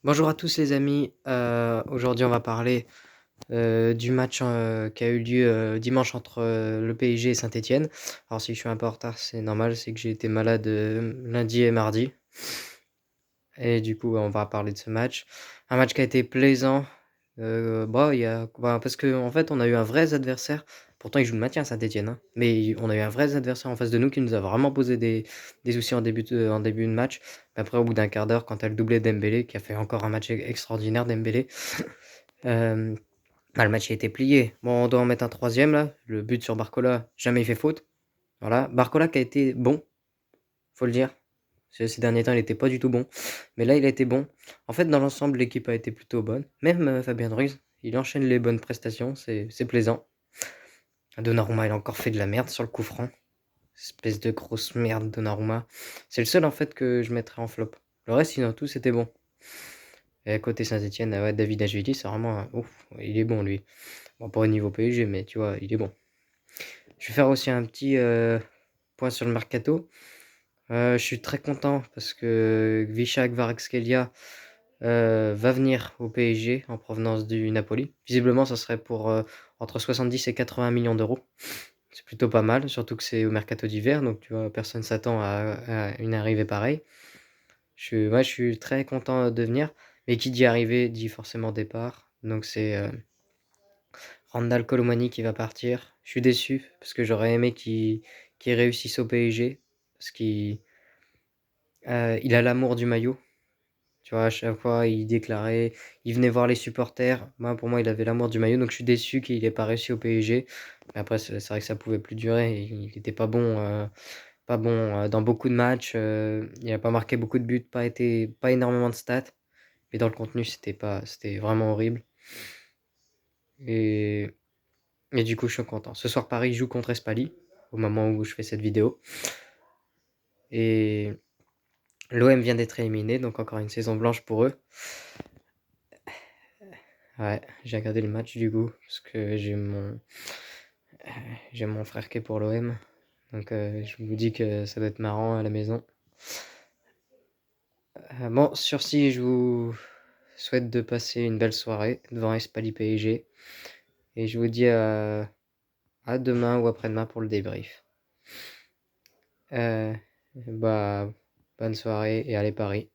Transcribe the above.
Bonjour à tous les amis, aujourd'hui on va parler du match qui a eu lieu dimanche entre le PSG et Saint-Étienne. Alors si je suis un peu en retard, c'est normal, c'est que j'ai été malade lundi et mardi. Et du coup, on va parler de ce match. Un match qui a été plaisant, parce que en fait, on a eu un vrai adversaire. Pourtant, ils jouent le maintien, Saint-Étienne, hein, mais on a eu un vrai adversaire en face de nous qui nous a vraiment posé des soucis en début de match. Mais après, au bout d'un quart d'heure, quand tu as le doublé Dembélé, qui a fait encore un match extraordinaire, Dembélé, hem, le match a été plié. Bon, on doit en mettre un troisième là, le but sur Barcola, jamais il fait faute. Voilà, Barcola qui a été bon, faut le dire. Ces derniers temps, il était pas du tout bon, mais là, il a été bon. En fait, dans l'ensemble, l'équipe a été plutôt bonne. Même, Fabien Ruiz, il enchaîne les bonnes prestations, c'est plaisant. Donnarumma, il a encore fait de la merde sur le coup franc. Espèce de grosse merde, Donnarumma. C'est le seul, en fait, que je mettrais en flop. Le reste, sinon, tout, c'était bon. Et à côté Saint-Étienne, ouais, David Ajuili, c'est vraiment ouf, il est bon, lui. Bon, pas au niveau PSG, mais tu vois, il est bon. Je vais faire aussi un petit point sur le mercato. Je suis très content parce que Visha Kvaratskhelia va venir au PSG en provenance du Napoli. Visiblement, ça serait pour entre 70 et 80 millions d'euros. C'est plutôt pas mal, surtout que c'est au mercato d'hiver, donc tu vois, personne s'attend à une arrivée pareille. Moi, je suis très content de venir, mais qui dit arrivée dit forcément départ. Donc c'est Randal Colomani qui va partir. Je suis déçu parce que j'aurais aimé qu'il réussisse au PSG parce qu'il a l'amour du maillot. Tu vois, à chaque fois, il déclarait, il venait voir les supporters. Moi, pour moi, il avait l'amour du maillot, donc je suis déçu qu'il ait pas réussi au PSG. Mais après, c'est vrai que ça pouvait plus durer. Il était pas bon dans beaucoup de matchs. Il a pas marqué beaucoup de buts, pas énormément de stats. Mais dans le contenu, c'était vraiment horrible. Et, et du coup, je suis content. Ce soir, Paris joue contre Espali au moment où je fais cette vidéo. Et l'OM vient d'être éliminé, donc encore une saison blanche pour eux. Ouais, j'ai regardé le match du coup, parce que j'ai mon frère qui est pour l'OM. Donc je vous dis que ça doit être marrant à la maison. Bon, sur ci, je vous souhaite de passer une belle soirée devant Espali PSG. Et je vous dis à demain ou après-demain pour le débrief. Bah, bonne soirée et allez Paris.